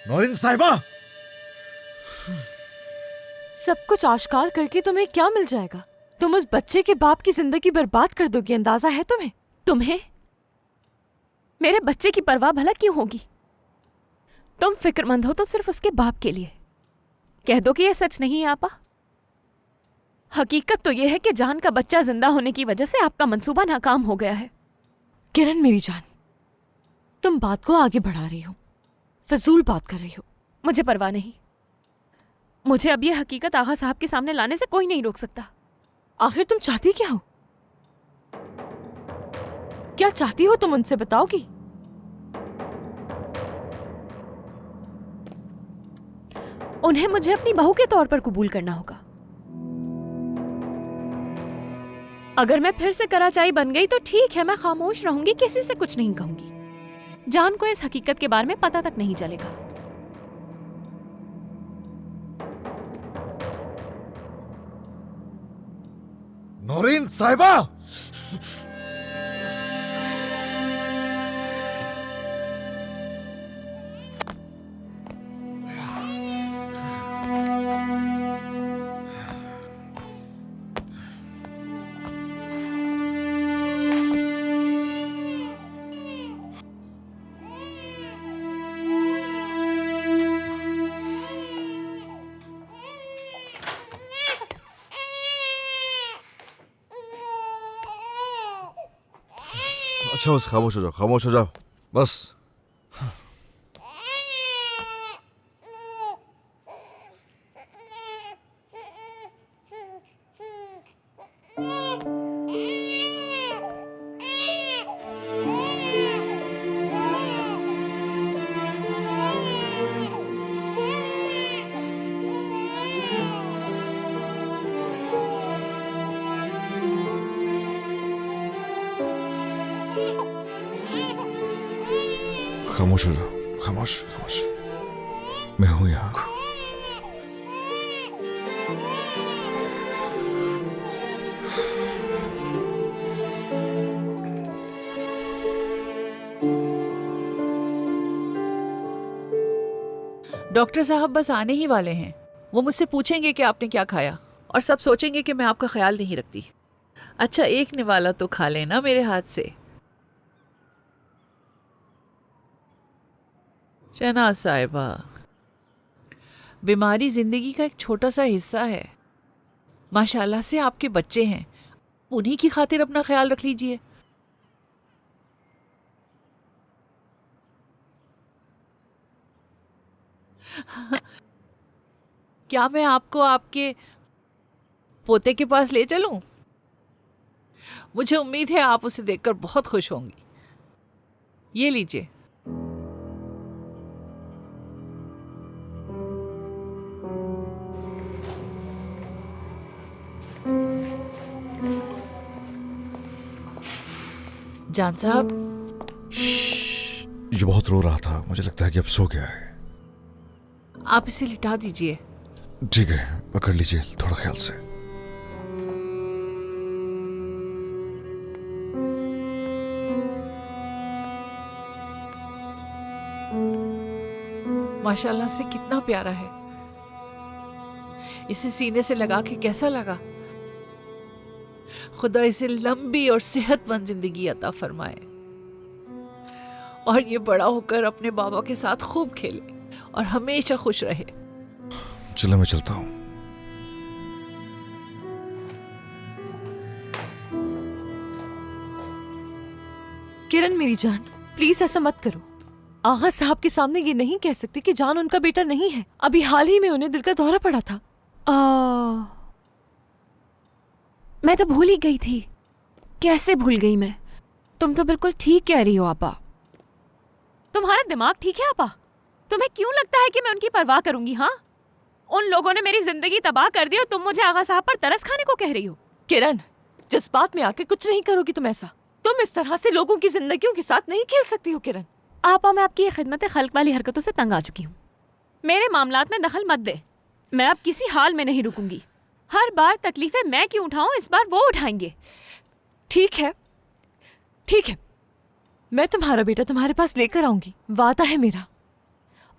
नौरीन साहिबा, सब कुछ आश्कार करके तुम्हें क्या मिल जाएगा? तुम उस बच्चे के बाप की जिंदगी बर्बाद कर दोगी, अंदाजा है तुम्हें? तुम्हें मेरे बच्चे की परवाह भला क्यों होगी? तुम फिक्रमंद हो तो सिर्फ उसके बाप के लिए। कह दो कि यह सच नहीं है आपा। हकीकत तो यह है कि जान का बच्चा जिंदा होने की वजह से आपका मंसूबा नाकाम हो गया है। किरण मेरी जान, तुम बात को आगे बढ़ा रही हो, फजूल बात कर रही हो। मुझे परवाह नहीं। मुझे अब यह हकीकत आगा साहब के सामने लाने से कोई नहीं रोक सकता। आखिर तुम चाहती क्या हो? क्या चाहती हो तुम उनसे बताओगी? उन्हें मुझे अपनी बहू के तौर पर कबूल करना होगा। अगर मैं फिर से कराचाई बन गई तो ठीक है, मैं खामोश रहूंगी, किसी से कुछ नहीं कहूंगी। जान को इस हकीकत के बारे में पता तक नहीं चलेगा। नौरीन साहिबा, अच्छा बस खामोश हो जाओ, खामोश हो जाओ बस। खामोश हो जाओ, खामोश खामोश। मैं हूं यहाँ। डॉक्टर साहब बस आने ही वाले हैं। वो मुझसे पूछेंगे कि आपने क्या खाया और सब सोचेंगे कि मैं आपका ख्याल नहीं रखती। अच्छा, एक निवाला तो खा लेना मेरे हाथ से। शहनाज साहिबा, बीमारी जिंदगी का एक छोटा सा हिस्सा है। माशाल्लाह से आपके बच्चे हैं, उन्हीं की खातिर अपना ख्याल रख लीजिए। क्या मैं आपको आपके पोते के पास ले चलूं? मुझे उम्मीद है आप उसे देखकर बहुत खुश होंगी। ये लीजिए। जान साहब, ये बहुत रो रहा था, मुझे लगता है कि अब सो गया है। आप इसे लिटा दीजिए। ठीक है, पकड़ लीजिए थोड़ा ख्याल से। माशाल्लाह से कितना प्यारा है। इसे सीने से लगा के कैसा लगा? खुदा इसे लंबी और सेहतमंद जिंदगी अता फरमाए और ये बड़ा होकर अपने बाबा के साथ खूब खेले और हमेशा खुश रहे। चलो मैं चलता हूँ। किरण मेरी जान, प्लीज ऐसा मत करो। आगा साहब के सामने ये नहीं कह सकती कि जान उनका बेटा नहीं है। अभी हाल ही में उन्हें दिल का दौरा पड़ा था। मैं तो भूल ही गई थी। कैसे भूल गई मैं? तुम तो बिल्कुल ठीक कह रही हो आपा। तुम्हारा दिमाग ठीक है आपा? तुम्हें क्यों लगता है कि मैं उनकी परवाह करूंगी? हाँ, उन लोगों ने मेरी जिंदगी तबाह कर दी और तुम मुझे आगा साहब पर तरस खाने को कह रही हो। किरण, जज्बात में आके कुछ नहीं करोगी तुम ऐसा। तुम इस तरह से लोगों की जिंदगियों के साथ नहीं खेल सकती हो किरण। आपा, मैं आपकी ये खिदमत खल्क वाली हरकतों से तंग आ चुकी हूँ। मेरे मामलात में दखल मत दे। मैं अब किसी हाल में नहीं रुकूंगी। हर बार तकलीफें मैं क्यों उठाऊं, इस बार वो उठाएंगे। ठीक है, ठीक है, मैं तुम्हारा बेटा तुम्हारे पास लेकर आऊंगी, वादा है मेरा।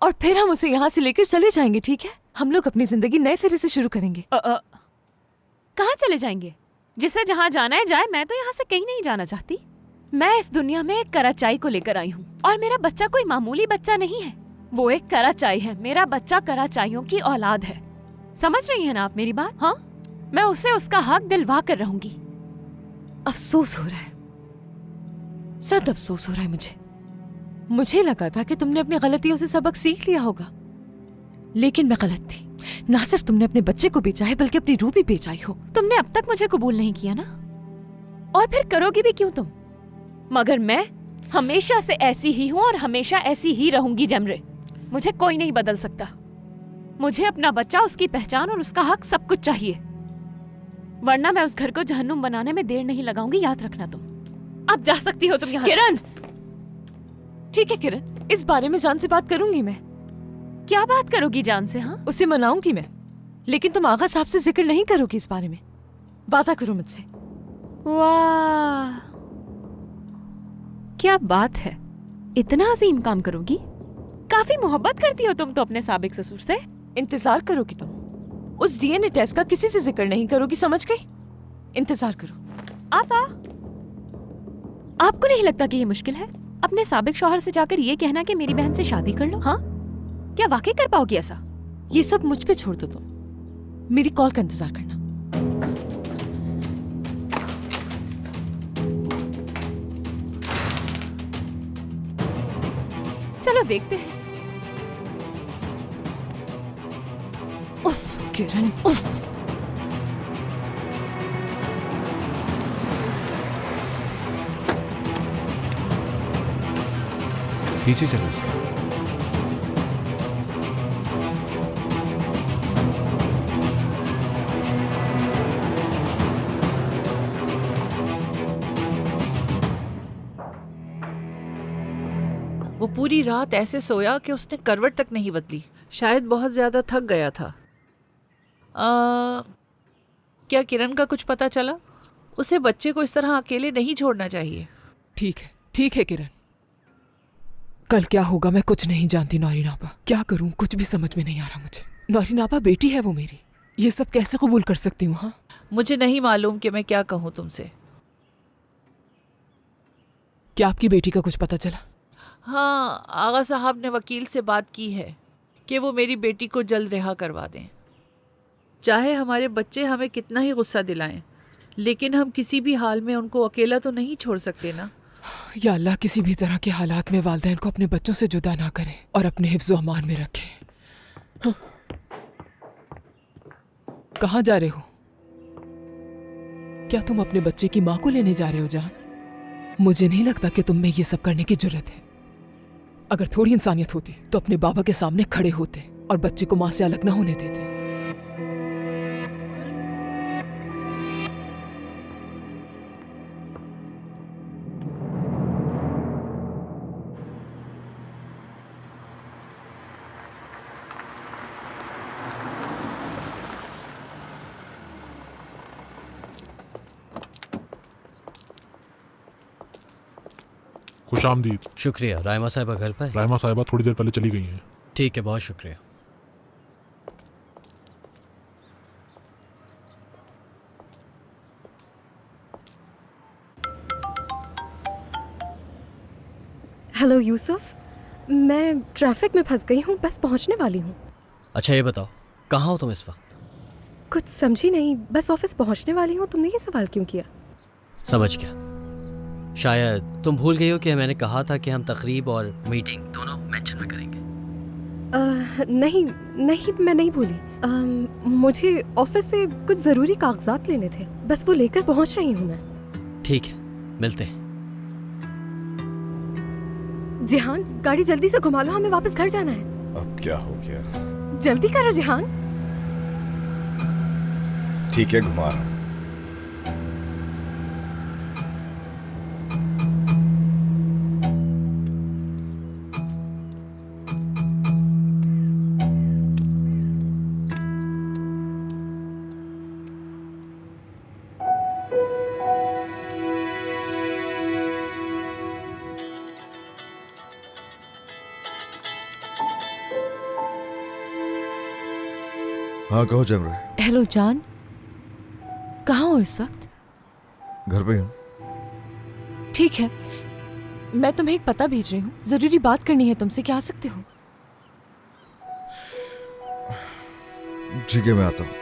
और फिर हम उसे यहाँ से लेकर चले जाएंगे, ठीक है? हम लोग अपनी जिंदगी नए सिरे से शुरू करेंगे। कहाँ चले जाएंगे? जिसे जहाँ जाना है जाए, मैं तो यहाँ से कहीं नहीं जाना चाहती। मैं इस दुनिया में एक कराचाई को लेकर आई हूँ और मेरा बच्चा कोई मामूली बच्चा नहीं है, वो एक कराचाई है। मेरा बच्चा कराचाइयों की औलाद है। समझ रही है ना आप मेरी बात? हाँ, मैं उसे उसका हक दिलवा कर रहूंगी। अफसोस हो रहा है, सद अफसोस हो रहा है मुझे लगा था कि तुमने अपनी गलतियों से सबक सीख लिया होगा, लेकिन मैं गलत थी। ना सिर्फ तुमने अपने बच्चे को बेचा है बल्कि अपनी रूह भी बेचाई हो। तुमने अब तक मुझे कबूल नहीं किया ना, और फिर करोगी भी क्यों तुम? मगर मैं हमेशा से ऐसी ही हूँ और हमेशा ऐसी ही रहूंगी जमरे। मुझे कोई नहीं बदल सकता। मुझे अपना बच्चा, उसकी पहचान और उसका हक सब कुछ चाहिए, वरना मैं उस घर को जहन्नुम बनाने में देर नहीं लगाऊंगी। याद रखना तुम। अब जा सकती हो तुम यहाँ से। किरण, ठीक है किरण, इस बारे में जान से बात करूंगी मैं। क्या बात करोगी जान से? हाँ, उसे मनाऊंगी मैं, लेकिन तुम आगा साहब से जिक्र नहीं करोगी इस बारे में। वादा करो मुझसे। वाह, क्या बात है, इतना अजीम काम करोगी। काफी मोहब्बत करती हो तुम तो अपने साबिक ससुर से। इंतजार करोगी तुम, उस डीएनए टेस्ट का किसी से जिक्र नहीं करोगी, समझ गई? इंतजार करो। आपा, आपको नहीं लगता कि ये मुश्किल है अपने साबिक शौहर से जाकर ये कहना कि मेरी बहन से शादी कर लो? हाँ, क्या वाकई कर पाओगी ऐसा? ये सब मुझ पे छोड़ दो तुम, मेरी कॉल का इंतजार करना। चलो देखते हैं। उफ किरण, उफ। पीछे चलो उसके। वो पूरी रात ऐसे सोया कि उसने करवट तक नहीं बदली। शायद बहुत ज्यादा थक गया था। क्या किरण का कुछ पता चला? उसे बच्चे को इस तरह अकेले नहीं छोड़ना चाहिए। ठीक है किरण, कल क्या होगा मैं कुछ नहीं जानती नौरीन आपा। क्या करूं, कुछ भी समझ में नहीं आ रहा मुझे। नौरीन आपा बेटी है वो मेरी, ये सब कैसे कबूल कर सकती हूँ? हाँ, मुझे नहीं मालूम कि मैं क्या कहूँ तुमसे। क्या आपकी बेटी का कुछ पता चला? हाँ, आगा साहब ने वकील से बात की है कि वो मेरी बेटी को जल्द रिहा करवा दें। चाहे हमारे बच्चे हमें कितना ही गुस्सा दिलाएं, लेकिन हम किसी भी हाल में उनको अकेला तो नहीं छोड़ सकते ना। या अल्लाह किसी भी तरह के हालात में वालिदैन को अपने बच्चों से जुदा ना करे और अपने हिफ्ज़ व अमान में रखे। हाँ। कहाँ जा रहे हो? क्या तुम अपने बच्चे की माँ को लेने जा रहे हो जान? मुझे नहीं लगता कि तुम में ये सब करने की जरूरत है। अगर थोड़ी इंसानियत होती तो अपने बाबा के सामने खड़े होते और बच्चे को माँ से अलग ना होने देते। खुश आमदीद। शुक्रिया। रायमा साहिबा घर पर? रायमा साहिबा थोड़ी देर पहले चली गई हैं। ठीक है, बहुत शुक्रिया। हेलो यूसुफ, मैं ट्रैफिक में फंस गई हूँ, बस पहुँचने वाली हूँ। अच्छा ये बताओ, कहाँ हो तुम इस वक्त? कुछ समझी नहीं, बस ऑफिस पहुँचने वाली हूँ। तुमने ये सवाल क्यों किया? समझ गया। शायद तुम भूल गई हो कि मैंने कहा था कि हम तकरीब और मीटिंग दोनों मेंशन में करेंगे। नहीं, मैं नहीं भूली। मुझे ऑफिस से कुछ ज़रूरी कागजात लेने थे, बस वो लेकर पहुँच रही हूँ मैं। ठीक है, मिलते हैं। जिहान, गाड़ी जल्दी से घुमा लो, हमें वापस घर जाना है। अब क्या हो गया? जल्दी करो जिहान। ठीक है, घुमा रहा हूं। हाँ कहो जमरे। हेलो जान, कहाँ हो इस वक्त? घर पे हूँ। ठीक है, मैं तुम्हें एक पता भेज रही हूँ, जरूरी बात करनी है तुमसे, क्या आ सकते हो? ठीक है मैं आता हूँ।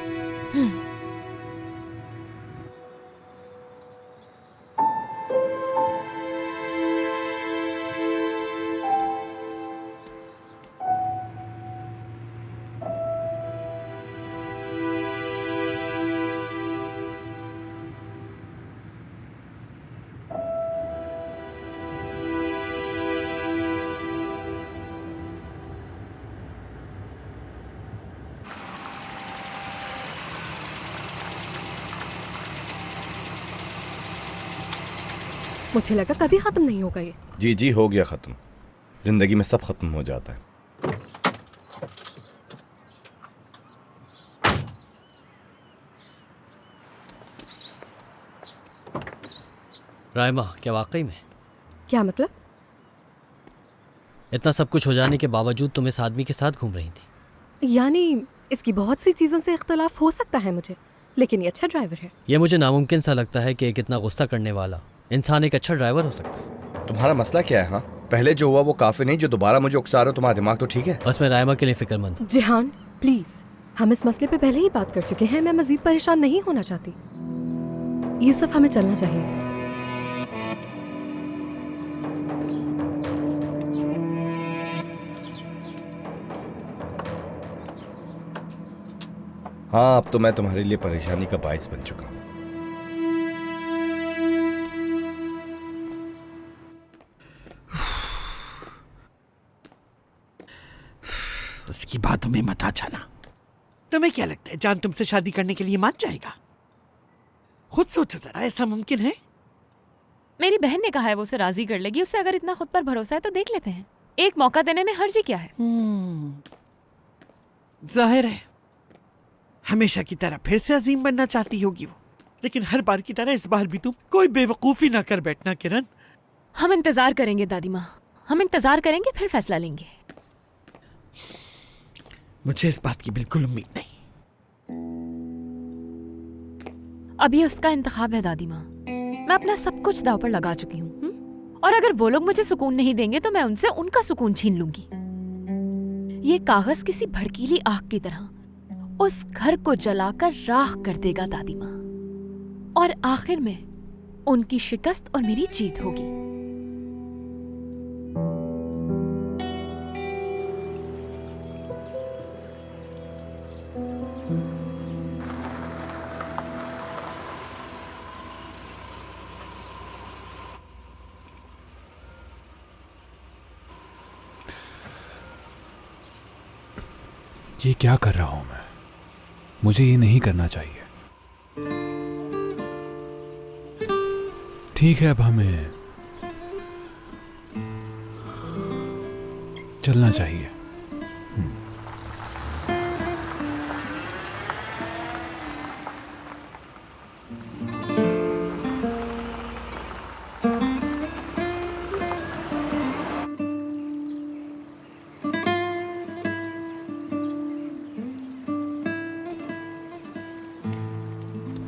मुझे लगा कभी ख़त्म नहीं होगा ये। जी जी हो गया ख़त्म। ज़िंदगी में सब ख़त्म हो जाता है। रायमा, क्या वाकई में क्या मतलब? इतना सब कुछ हो जाने के बावजूद तुम इस आदमी के साथ घूम रही थी? यानी इसकी बहुत सी चीज़ों से इख्तलाफ हो सकता है मुझे, लेकिन ये अच्छा ड्राइवर है। ये मुझे नामुमकिन सा लगता है कि एक इतना गुस्सा करने वाला इंसान एक अच्छा ड्राइवर हो सकता है। तुम्हारा मसला क्या है? हाँ, पहले जो हुआ वो काफ़ी नहीं, जो दोबारा मुझे उकसा रहे हो। तुम्हारा दिमाग तो ठीक है? बस मैं रायमा के लिए फिक्रमंद हूँ। जिहान प्लीज़, हम इस मसले पे पहले ही बात कर चुके हैं। मैं मज़ीद परेशान नहीं होना चाहती। यूसुफ, हमें चलना चाहिए। हाँ, अब तो मैं तुम्हारे लिए परेशानी का बाइस बन चुका हूँ। उसकी बातों में मत आ जाना। तुम्हें क्या लगता है जान तुमसे शादी करने के लिए मान जाएगा? खुद सोचो जरा, ऐसा मुमकिन है? मेरी बहन ने कहा है वो उसे राजी कर लेगी। उससे अगर इतना खुद पर भरोसा है तो देख लेते हैं। एक मौका देने में हर्ज ही क्या है? जाहिर है हमेशा की तरह फिर से अजीम बनना चाहती होगी वो, लेकिन हर बार की तरह इस बार भी तुम कोई बेवकूफ़ी ना कर बैठना किरण। हम इंतजार करेंगे दादी माँ, हम इंतजार करेंगे, फिर फैसला लेंगे। मुझे इस बात की बिल्कुल उम्मीद नहीं। अब ये उसका इंतखाब है दादी माँ। मैं अपना सब कुछ दांव पर लगा चुकी हूँ। और अगर वो लोग मुझे सुकून नहीं देंगे तो मैं उनसे उनका सुकून छीन लूंगी। ये कागज किसी भड़कीली आग की तरह उस घर को जलाकर राख कर देगा दादी माँ, और आखिर में उनकी शिकस्त और मेरी जीत होगी। ये क्या कर रहा हूं मैं? मुझे ये नहीं करना चाहिए। ठीक है, अब हमें चलना चाहिए।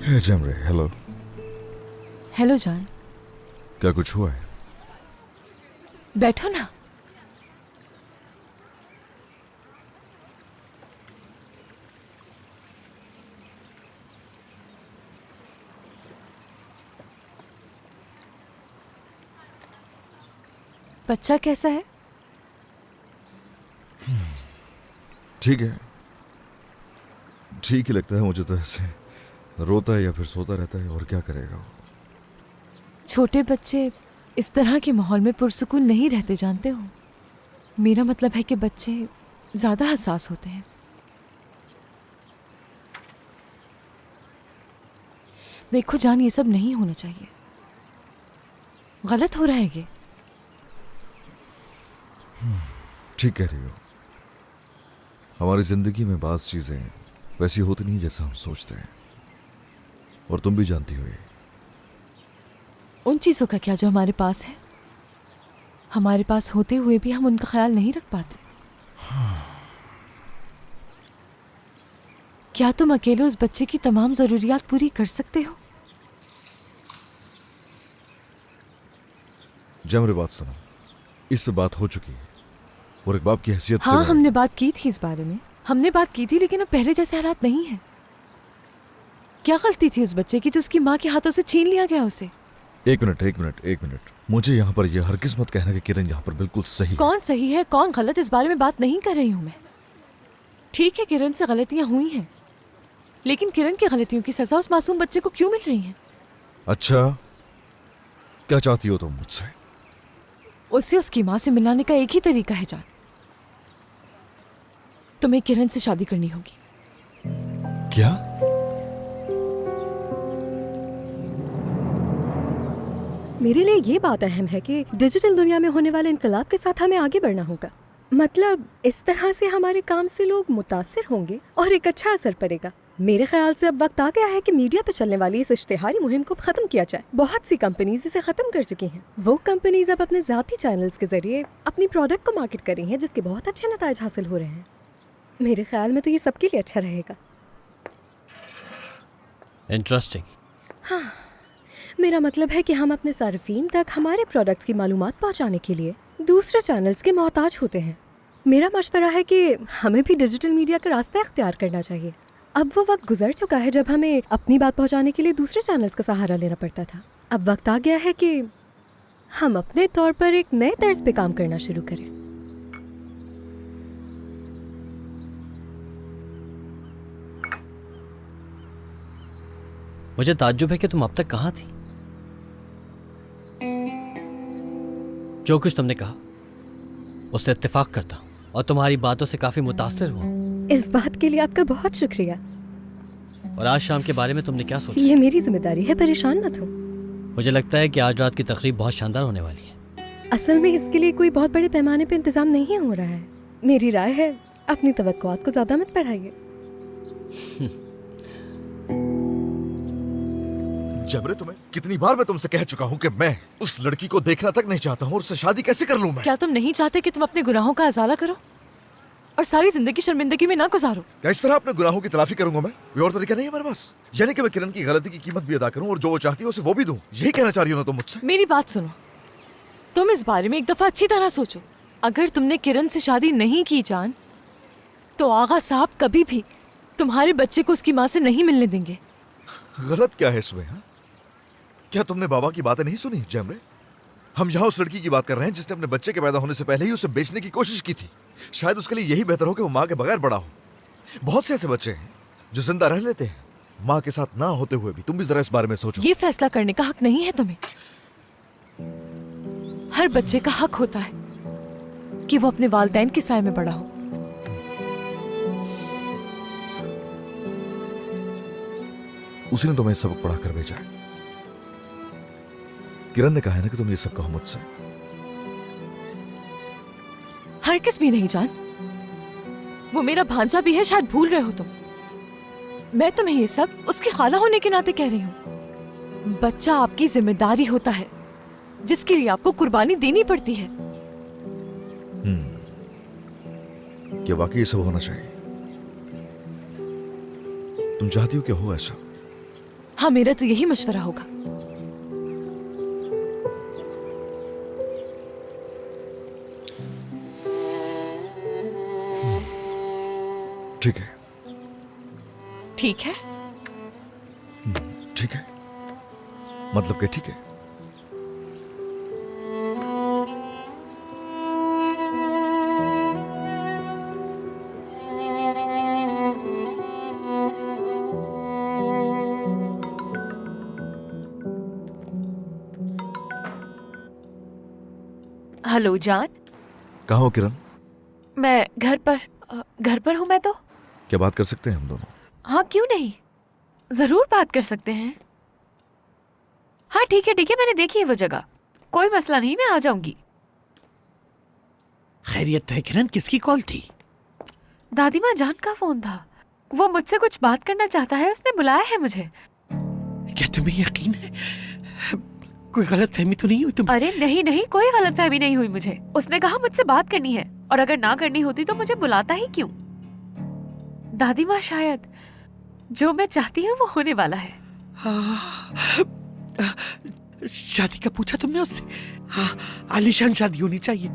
हे जमरे, हेलो। हेलो जान, क्या कुछ हुआ है? बैठो ना। बच्चा कैसा है? ठीक है, ठीक ही लगता है मुझे तो। ऐसे रोता है या फिर सोता रहता है, और क्या करेगा वो। छोटे बच्चे इस तरह के माहौल में पुरसुकून नहीं रहते, जानते हो। मेरा मतलब है कि बच्चे ज्यादा हसास होते हैं। देखो जान, ये सब नहीं होना चाहिए, गलत हो रहा है ये। ठीक कह रही हो। हमारी जिंदगी में बाज़ चीजें वैसी होती नहीं जैसा हम सोचते हैं, और तुम भी जानती हो ये। उन चीजों का क्या जो हमारे पास है? हमारे पास होते हुए भी हम उनका ख्याल नहीं रख पाते। क्या तुम अकेले उस बच्चे की तमाम जरूरियात पूरी कर सकते हो? जमरे बात सुनो, इस पे बात हो चुकी है और एक बाप की हैसियत से हाँ, मैं- हमने बात की थी इस बारे में, हमने बात की थी, लेकिन अब पहले जैसे हालात नहीं है। क्या गलती थी उस बच्चे की जो उसकी माँ के हाथों से छीन लिया गया उसे? एक मिनट, मुझे यहाँ पर यह हरगिज मत कहना कि किरण यहाँ पर बिल्कुल सही है। कौन सही है कौन गलत, इस बारे में बात नहीं कर रही हूँ मैं। ठीक है, किरण से गलतियां हुई हैं, लेकिन किरण की गलतियों की सजा उस मासूम बच्चे को क्यों मिल रही है? अच्छा, क्या चाहती हो तुम मुझसे? उसे उसकी माँ से मिलाने का एक ही तरीका है जान, तुम्हें किरण से शादी करनी होगी। क्या? मेरे लिए ये बात अहम है कि डिजिटल दुनिया में होने वाले इनकलाब के साथ हमें आगे बढ़ना होगा। मतलब इस तरह से हमारे काम से लोग मुतासिर होंगे और एक अच्छा असर पड़ेगा। मेरे ख्याल से अब वक्त आ गया है कि मीडिया पर चलने वाली इस इश्तिहारी मुहिम को खत्म किया जाए। बहुत सी कंपनीज इसे खत्म कर चुकी हैं। वो कंपनीज अब अपने ज़ाती चैनल्स के जरिए अपनी प्रोडक्ट को मार्केट कर रही हैं, जिसके बहुत अच्छे नताइज हासिल हो रहे हैं। मेरे ख्याल में तो ये सबके लिए अच्छा रहेगा। इंटरेस्टिंग। हाँ, मेरा मतलब है कि हम अपने सार्फिन तक हमारे प्रोडक्ट्स की मालूमात पहुंचाने के लिए दूसरे चैनल्स के मोहताज होते हैं। मेरा मशवरा है कि हमें भी डिजिटल मीडिया का रास्ता इख्तियार करना चाहिए। अब वो वक्त गुजर चुका है जब हमें अपनी बात पहुंचाने के लिए दूसरे चैनल्स का सहारा लेना पड़ता था। अब वक्त आ गया है कि हम अपने तौर पर एक नए तर्ज पे काम करना शुरू करें। मुझे ताज्जुब है कि तुम अब तक कहाँ थी। जो कुछ तुमने कहा उससे इत्तेफाक करता हूँ और तुम्हारी बातों से काफी मुतासिर हुआ। इस बात के लिए आपका बहुत शुक्रिया। और आज शाम के बारे में तुमने क्या सोचा? ये मेरी जिम्मेदारी है, परेशान मत हो। मुझे लगता है कि आज रात की तकरीब बहुत शानदार होने वाली है। असल में इसके लिए कोई बहुत बड़े पैमाने पे इंतजाम नहीं हो रहा है। मेरी राय है अपनी तवक्कुआत को ज्यादा मत बढ़ाइए। जबरे, तुम्हें कितनी बार मैं तुमसे कह चुका हूँ कि मैं उस लड़की को देखना तक नहीं चाहता हूँ और उससे शादी कैसे कर लूँ मैं? क्या तुम नहीं चाहते कि तुम अपने गुनाहों का अजाला करो और सारी जिंदगी शर्मिंदगी में ना गुजारो? क्या इस तरह अपने गुनाहों की तलाफी करूंगा मैं? कोई और तरीका नहीं है मेरे पास? यानी कि मैं किरण की गलती की कीमत भी अदा करूं और जो वो चाहती है उसे वो भी दूं? यही कहना चाह रही हो ना तुम मुझसे? मेरी बात सुनो, तुम इस बारे में एक दफा अच्छी तरह सोचो। अगर तुमने किरण से शादी नहीं की जान, तो आगा साहब कभी भी तुम्हारे बच्चे को उसकी माँ से नहीं मिलने देंगे। गलत क्या है इसमें? हाँ, क्या तुमने बाबा की बातें नहीं सुनी जैमरे? हम यहाँ उस लड़की की बात कर रहे हैं जिसने अपने बच्चे के पैदा होने से पहले ही उसे बेचने की कोशिश की थी। शायद उसके लिए यही बेहतर हो कि वो माँ के बगैर बड़ा हो। बहुत से ऐसे बच्चे हैं जो जिंदा रह लेते हैं माँ के साथ ना होते हुए भी। तुम भी जरा इस बारे में सोचो। ये फैसला करने का हक नहीं है तुम्हें। हर बच्चे का हक होता है कि वो अपने वालिदैन के साए में बड़ा हो। उसी ने तुम्हें सबक पढ़ा कर भेजा है। किरण ने कहा है ना कि तुम ये सब कहो मुझसे। हरगिज़ भी नहीं जान, वो मेरा भांजा भी है, शायद भूल रहे हो तुम। मैं तुम्हें ये सब उसकी खाला होने के नाते कह रही हूँ। बच्चा आपकी जिम्मेदारी होता है जिसके लिए आपको कुर्बानी देनी पड़ती है। क्या वाकई ये सब होना चाहिए? तुम चाहती हो कि हो ऐसा? हाँ, मेरा तो यही मशवरा होगा। ठीक है। ठीक है? ठीक है मतलब कि ठीक है। हेलो जान। कहाँ हो किरण? मैं घर पर हूँ मैं तो। क्या बात कर सकते हैं हम दोनों? हाँ, क्यों नहीं, जरूर बात कर सकते हैं। हाँ ठीक है, मैंने देखी है वो जगह, कोई मसला नहीं, मैं आ जाऊंगी। खैरियत तो है किरण, किसकी कॉल थी? दादी माँ जान का फोन था। वो मुझसे कुछ बात करना चाहता है, उसने बुलाया है मुझे। क्या तुम्हें यकीन है? कोई गलत फहमी तो नहीं हुई तुम? अरे नहीं, कोई गलत फहमी नहीं हुई मुझे। उसने कहा मुझसे बात करनी है, और अगर ना करनी होती तो मुझे बुलाता ही क्यों। दादी माँ शायद जो मैं चाहती हूँ वो होने वाला है। शादी का पूछा तुमने उससे? हाँ, आलीशान शादी होनी चाहिए।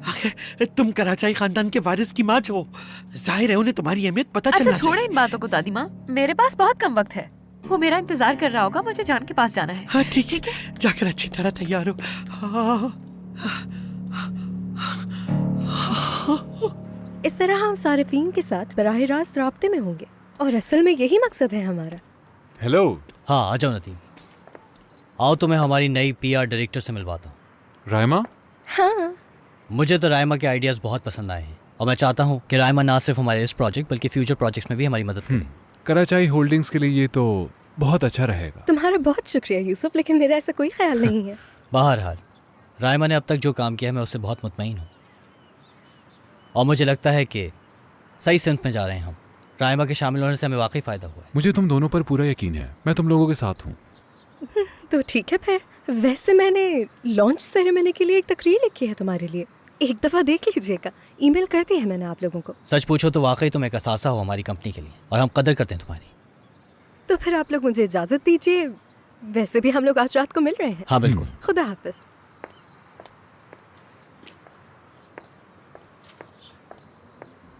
आखिर तुम कराचाई खानदान के वारिस की माँ हो, जाहिर है उन्हें तुम्हारी अहमियत पता चलना अच्छा छोड़े इन बातों को दादी माँ, मेरे पास बहुत कम वक्त है। वो मेरा इंतजार कर रहा होगा, मुझे जान के पास जाना है। हाँ ठीक है, जाकर अच्छी तरह तैयार हो। इस तरह हम सारिफीन के साथ बराह रास्त राब्ते में होंगे और असल में यही मकसद है हमारा। हेलो। हाँ आ जाओ नदीम, आओ तुम्हें हमारी नई PR डायरेक्टर से मिलवाता हूँ। रायमा? हाँ, मुझे तो रायमा के आइडियाज़ बहुत पसंद आए हैं और मैं चाहता हूँ कि रायमा ना सिर्फ हमारे इस प्रोजेक्ट बल्कि फ्यूचर प्रोजेक्ट्स में भी हमारी मदद करे। कराचाई होल्डिंग्स के लिए ये तो बहुत अच्छा रहेगा। तुम्हारा बहुत शुक्रिया यूसुफ, लेकिन मेरा ऐसा कोई ख्याल नहीं है। बहरहाल रायमा ने अब तक जो काम किया है मैं उससे बहुत मुतमईन हूँ और मुझे लगता है कि सही सिमत में जा रहे हैं हम। रायमा के शामिल होने से हमें वाकई फ़ायदा हुआ है। मुझे तुम दोनों पर पूरा यकीन है, मैं तुम लोगों के साथ हूँ। तो ठीक है फिर। वैसे मैंने लॉन्च सेरेमनी के लिए एक तकरीर लिखी है तुम्हारे लिए, एक दफ़ा देख लीजिएगा। ईमेल कर दी है मैंने आप लोगों को। सच पूछो तो वाकई तुम एक असासा हो हमारी कंपनी के लिए और हम कदर करते हैं तुम्हारी। तो फिर आप लोग मुझे इजाज़त दीजिए। वैसे भी हम लोग आज रात को मिल रहे हैं। हाँ बिल्कुल। खुदा हाफिज़।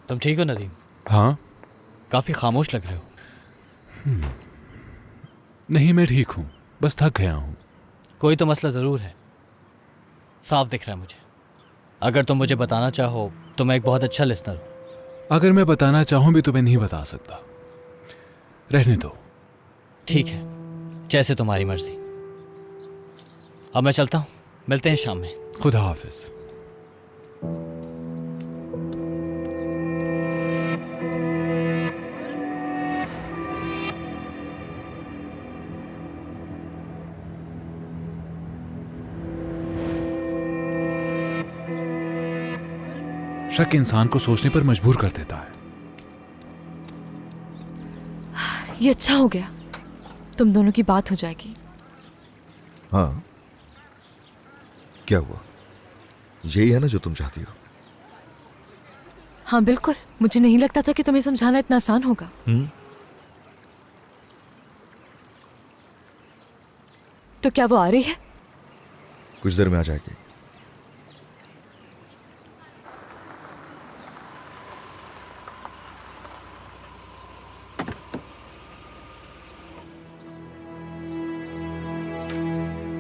तुम ठीक हो नदीम? हाँ? काफ़ी खामोश लग रहे हो। नहीं, मैं ठीक हूँ, बस थक गया हूँ। कोई तो मसला ज़रूर है, साफ दिख रहा है मुझे। अगर तुम मुझे बताना चाहो तो मैं एक बहुत अच्छा लिसनर हूँ। अगर मैं बताना चाहूँ भी तो मैं नहीं बता सकता, रहने दो। ठीक है, जैसे तुम्हारी मर्जी। अब मैं चलता हूँ, मिलते हैं शाम में। खुदा हाफिज। शक इंसान को सोचने पर मजबूर कर देता है। ये अच्छा हो गया, तुम दोनों की बात हो जाएगी। हाँ, क्या हुआ? यही है ना जो तुम चाहती हो? हाँ बिल्कुल, मुझे नहीं लगता था कि तुम्हें समझाना इतना आसान होगा। तो क्या वो आ रही है? कुछ देर में आ जाएगी।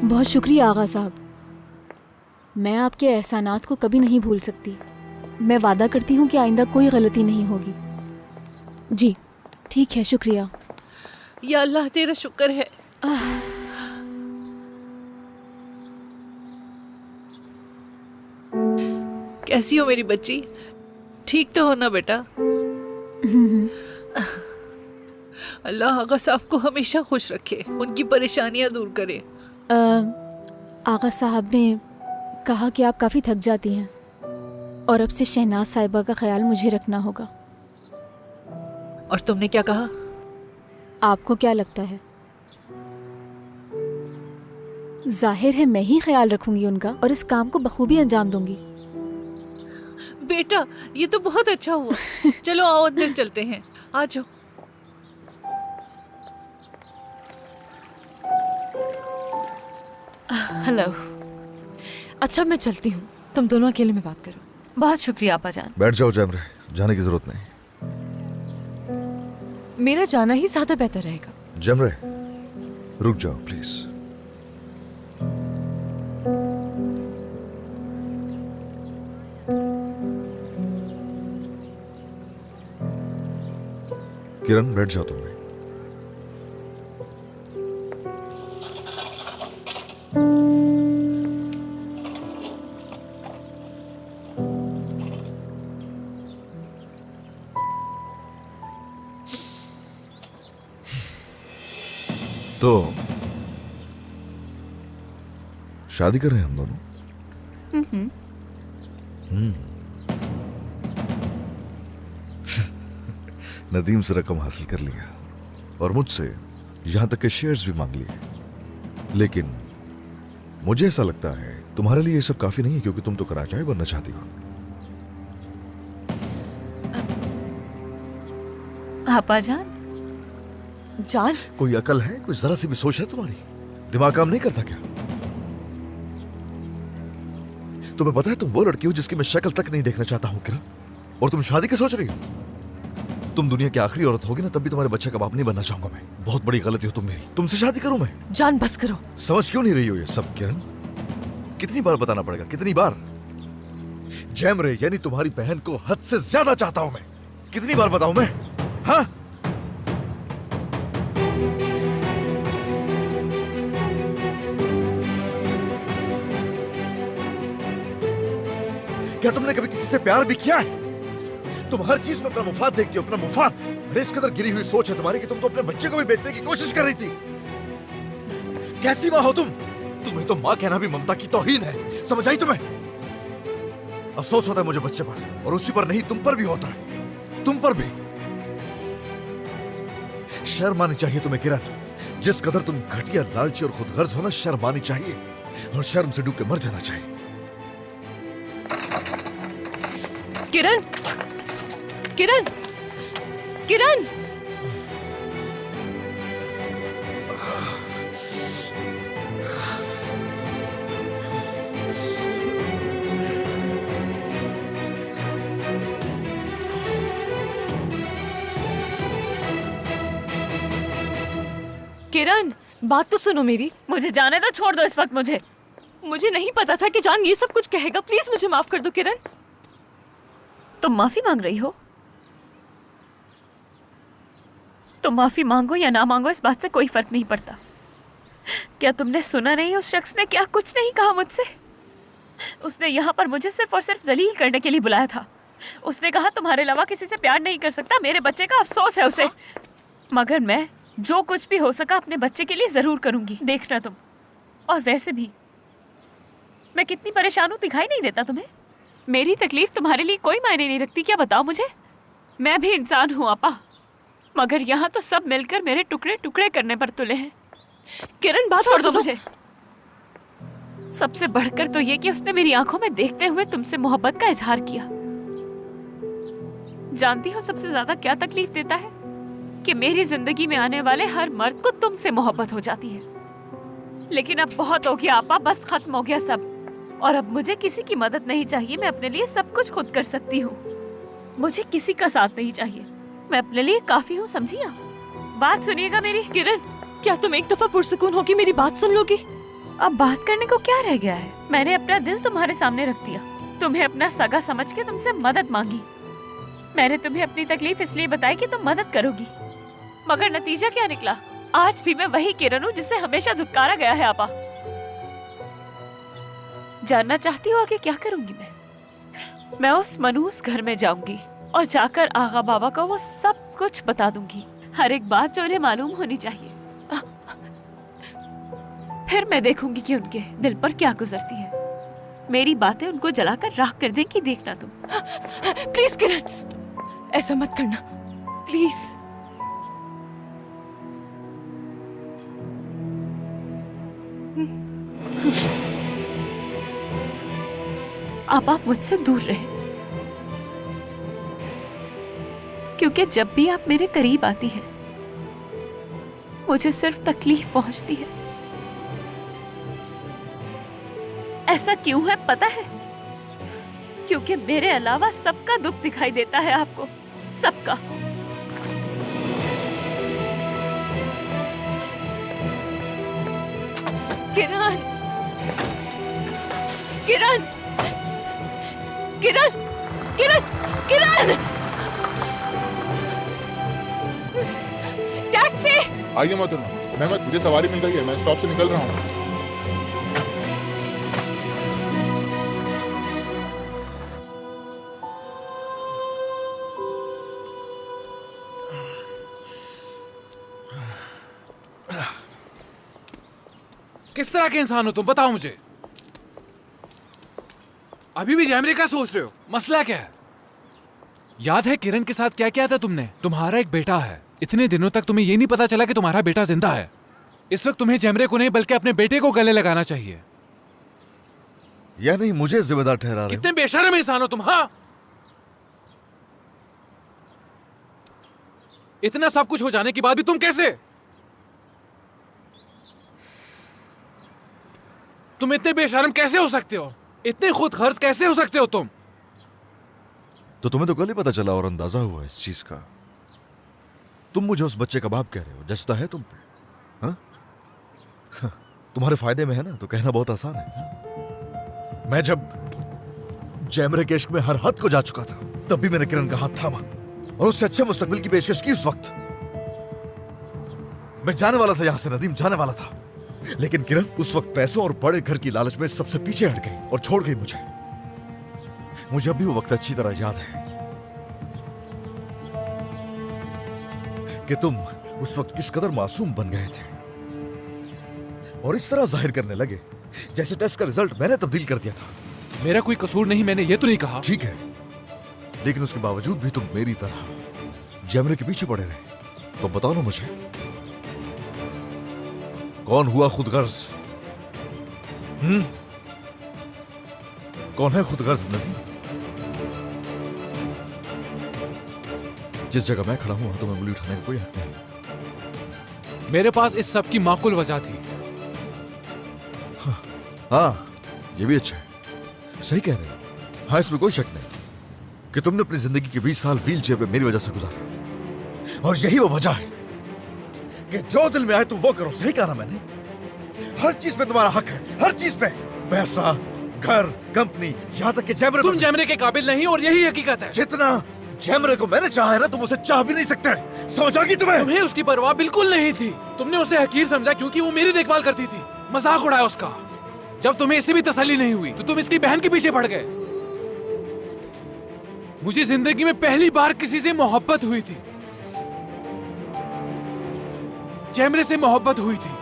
बहुत शुक्रिया आगा साहब, मैं आपके एहसानात को कभी नहीं भूल सकती। मैं वादा करती हूँ कि आइंदा कोई गलती नहीं होगी। जी ठीक है, शुक्रिया। या अल्लाह तेरा शुक्र है। कैसी हो मेरी बच्ची? ठीक तो हो ना बेटा? अल्लाह आगा साहब को हमेशा खुश रखे, उनकी परेशानियां दूर करे। आगा साहब ने कहा कि आप काफ़ी थक जाती हैं और अब से शहनाज साहिबा का ख्याल मुझे रखना होगा। और तुमने क्या कहा? आपको क्या लगता है? जाहिर है मैं ही ख्याल रखूंगी उनका और इस काम को बखूबी अंजाम दूंगी। बेटा ये तो बहुत अच्छा हुआ। चलो आओ अंदर चलते हैं, आ जाओ। हेलो। अच्छा मैं चलती हूँ, तुम दोनों अकेले में बात करो। बहुत शुक्रिया आपा जान। बैठ जाओ जैमरे, जाने की जरूरत नहीं। मेरा जाना ही ज्यादा बेहतर रहेगा। जैमरे रुक जाओ प्लीज। किरण बैठ जाओ तुम भी। तो शादी कर रहे हैं हम दोनों? नदीम से रकम हासिल कर लिया और मुझसे यहां तक के शेयर्स भी मांग लिए, लेकिन मुझे ऐसा लगता है तुम्हारे लिए ये सब काफी नहीं है, क्योंकि तुम तो कराचाई बनना चाहती हो। आपा जान, जान, कोई अकल है? कोई जरा सी भी सोच है तुम्हारी? दिमाग काम नहीं करता क्या? तुम्हें पता है तुम वो लड़की हो जिसकी मैं शक्ल तक नहीं देखना चाहता हूँ किरण, और तुम शादी की सोच रही हो? तुम दुनिया की आखिरी औरत होगी ना, तब भी तुम्हारे बच्चे का बाप नहीं बनना चाहूंगा मैं। बहुत बड़ी गलती हो तुम मेरी। तुमसे शादी करूं मैं? जान बस करो। समझ क्यों नहीं रही हो ये सब किरण? कितनी बार बताना पड़ेगा, कितनी बार? जैमरे यानी तुम्हारी बहन को हद से ज्यादा चाहता हूं मैं। कितनी बार बताऊं मैं? हाँ? क्या तुमने कभी किसी से प्यार भी किया है? तुम हर चीज में अपना मुफाद देखती हो, अपना मुफाद। अरे इस कदर गिरी हुई सोच है तुम्हारी कि तुम तो अपने बच्चे को भी बेचने की कोशिश कर रही थी। कैसी माँ हो तुम? तुम्हें तो माँ कहना भी ममता की तौहीन है, समझ आई तुम्हें? अफसोस होता है मुझे बच्चे पर, और उसी पर नहीं तुम पर भी होता है, तुम पर भी। शर्म आनी चाहिए तुम्हें किरण। जिस कदर तुम घटिया, लालची और खुदगर्ज हो ना, शर्म आनी चाहिए, और शर्म से डूब के मर जाना चाहिए। किरण, किरण, किरण, किरण, बात तो सुनो मेरी। मुझे जाने दो, छोड़ दो इस वक्त मुझे। मुझे नहीं पता था कि जान ये सब कुछ कहेगा। प्लीज मुझे माफ कर दो किरण। तुम माफी मांग रही हो? तुम माफी मांगो या ना मांगो, इस बात से कोई फर्क नहीं पड़ता। क्या तुमने सुना नहीं उस शख्स ने क्या कुछ नहीं कहा मुझसे? उसने यहाँ पर मुझे सिर्फ और सिर्फ जलील करने के लिए बुलाया था। उसने कहा तुम्हारे अलावा किसी से प्यार नहीं कर सकता, मेरे बच्चे का अफसोस है उसे। मगर मैं जो कुछ भी हो सका अपने बच्चे के लिए जरूर करूंगी, देखना तुम। और वैसे भी मैं कितनी परेशान हूँ दिखाई नहीं देता तुम्हें? मेरी तकलीफ तुम्हारे लिए कोई मायने नहीं रखती क्या? बताओ मुझे। मैं भी इंसान हूँ आपा, मगर यहाँ तो सब मिलकर मेरे टुकड़े टुकड़े करने पर तुले हैं। किरण बात छोड़ दो मुझे। सबसे बढ़कर तो ये कि उसने मेरी आंखों में देखते हुए तुमसे मोहब्बत का इजहार किया। जानती हो सबसे ज्यादा क्या तकलीफ देता है? कि मेरी जिंदगी में आने वाले हर मर्द को तुमसे मोहब्बत हो जाती है। लेकिन अब बहुत हो गया आपा, बस खत्म हो गया सब। और अब मुझे किसी की मदद नहीं चाहिए। मैं अपने लिए सब कुछ खुद कर सकती हूँ। मुझे किसी का साथ नहीं चाहिए। मैं अपने लिए काफी हूँ, समझिए? बात सुनिएगा मेरी। किरण, क्या तुम एक दफा पुरसुकून होगी मेरी बात सुन लोगी? अब बात करने को क्या रह गया है? मैंने अपना दिल तुम्हारे सामने रख दिया, तुम्हें अपना सगा समझ के तुमसे मदद मांगी। मैंने तुम्हें अपनी तकलीफ इसलिए बताई कि तुम मदद करोगी, मगर नतीजा क्या निकला? आज भी मैं वही किरण हूँ जिससे हमेशा धुतकारा गया है। आपा, जानना चाहती हो आगे क्या करूंगी मैं उस मनूस घर में जाऊंगी और जाकर आगा बाबा को वो सब कुछ बता दूंगी, हर एक बात जो उन्हें मालूम होनी चाहिए। फिर मैं देखूंगी कि उनके दिल पर क्या गुजरती है। मेरी बातें उनको जलाकर राख कर देंगी, देखना तुम। प्लीज किरण, ऐसा मत करना प्लीज। आप मुझसे दूर रहे, क्योंकि जब भी आप मेरे करीब आती हैं मुझे सिर्फ तकलीफ पहुंचती है। ऐसा क्यों है पता है? क्योंकि मेरे अलावा सबका दुख दिखाई देता है आपको, सबका। किरण, किरण, किरण, किरण, किरण! टैक्सी! आइए मोहतरमा, मेहमद मुझे सवारी मिल गई है, मैं स्टॉप से निकल रहा हूँ। किस तरह के इंसान हो तुम, बताओ मुझे। अभी भी जैमरे का सोच रहे हो? मसला क्या है? याद है किरण के साथ क्या किया था तुमने? तुम्हारा एक बेटा है, इतने दिनों तक तुम्हें ये नहीं पता चला कि तुम्हारा बेटा जिंदा है। इस वक्त तुम्हें जैमरे को नहीं बल्कि अपने बेटे को गले लगाना चाहिए। या नहीं मुझे जिम्मेदार ठहरा रहे हो? कितने बेशर्म इंसान हो तुम। हाँ, इतना सब कुछ हो जाने के बाद भी तुम कैसे? तुम इतने बेशर्म कैसे हो सकते हो? इतने खुद खर्च कैसे हो सकते हो तुम? तो तुम्हें तो कल ही पता चला और अंदाजा हुआ इस चीज का। तुम मुझे उस बच्चे का बाप कह रहे हो, जचता है तुम पे? हाँ? तुम्हारे फायदे में है ना, तो कहना बहुत आसान है। मैं जब जैमरे के इश्क में हर हद को जा चुका था, तब भी मैंने किरण का हाथ थामा और उससे अच्छे मुस्तकबिल की पेशकश की। उस वक्त मैं जाने वाला था यहां से, नदीम, जाने वाला था। लेकिन किरण उस वक्त पैसों और बड़े घर की लालच में सबसे पीछे हट गई और छोड़ गई मुझे। मुझे अभी वो वक्त अच्छी तरह याद है कि तुम उस वक्त किस कदर मासूम बन गए थे और इस तरह जाहिर करने लगे जैसे टेस्ट का रिजल्ट मैंने तब्दील कर दिया था। मेरा कोई कसूर नहीं, मैंने ये तो नहीं कहा। ठीक है, लेकिन उसके बावजूद भी तुम मेरी तरह जैमरे के पीछे पड़े रहे। तो बताओ ना मुझे, कौन हुआ खुदगर्ज? कौन है खुदगर्ज नदी? जिस जगह मैं खड़ा हूं वहां तो मैं उंगली उठाने का कोई हक नहीं। मेरे पास इस सब की माकुल वजह थी। हाँ, ये भी अच्छा है, सही कह रहे हो। हाँ, इसमें कोई शक नहीं कि तुमने अपनी जिंदगी के 20 साल व्हील चेयर पे मेरी वजह से गुजारे, और यही वो वजह है कि जो दिल में आए तुम वो करो। सही कहा ना मैंने? हर चीज पे तुम्हारा हक है, हर चीज पे। पैसा, घर, कंपनी, यहाँ तक कि जैमरे। तुम जैमरे के काबिल नहीं और यही हकीकत है। जितना जैमरे को मैंने चाहा है ना, तुम उसे चाह भी नहीं सकते। समझ आ गई तुम्हें? तुम्हें उसकी परवाह बिल्कुल नहीं थी। तुमने उसे हकीर समझा क्योंकि वो मेरी देखभाल करती थी। मजाक उड़ाया उसका। जब तुम्हें इससे भी तसल्ली नहीं हुई तो तुम इसकी बहन के पीछे पड़ गए। मुझे जिंदगी में पहली बार किसी से मोहब्बत हुई थी। जैमरे से मोहब्बत हुई थी।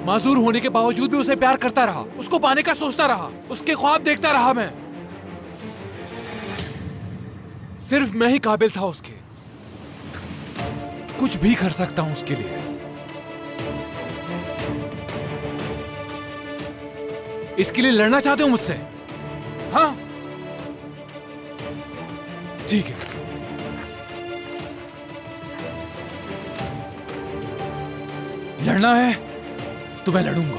माजूर होने के बावजूद भी उसे प्यार करता रहा, उसको पाने का सोचता रहा, उसके ख्वाब देखता रहा। मैं सिर्फ मैं ही काबिल था उसके। कुछ भी कर सकता हूं उसके लिए। इसके लिए लड़ना चाहते हो मुझसे? हाँ, ठीक है। लड़ना है तो मैं लड़ूंगा।